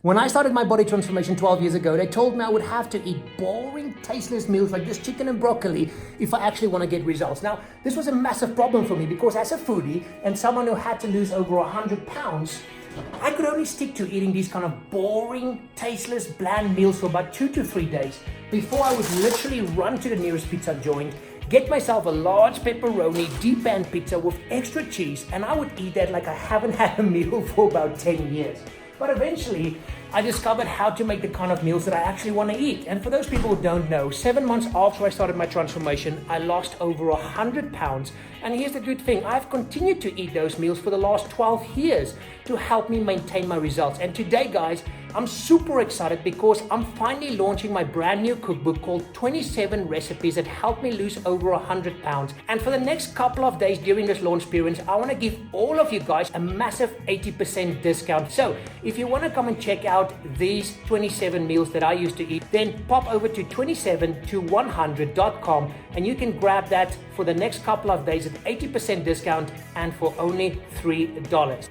When I started my body transformation 12 years ago, they told me I would have to eat boring, tasteless meals like this chicken and broccoli if I actually want to get results. Now, this was a massive problem for me because as a foodie and someone who had to lose over 100 pounds, I could only stick to eating these kind of boring, tasteless, bland meals for about 2 to 3 days before I would literally run to the nearest pizza joint, get myself a large pepperoni deep pan pizza with extra cheese, and I would eat that like I haven't had a meal for about 10 years. But eventually, I discovered how to make the kind of meals that I actually want to eat. And for those people who don't know, 7 months after I started my transformation, I lost over 100 pounds. And here's the good thing, I've continued to eat those meals for the last 12 years to help me maintain my results. And today, guys, I'm super excited because I'm finally launching my brand new cookbook called 27 Recipes that help me lose over 100 pounds. And for the next couple of days during this launch period, I want to give all of you guys a massive 80% discount. So if you want to come and check out these 27 meals that I used to eat, then pop over to 27to100.com and you can grab that for the next couple of days at 80% discount and for only $3.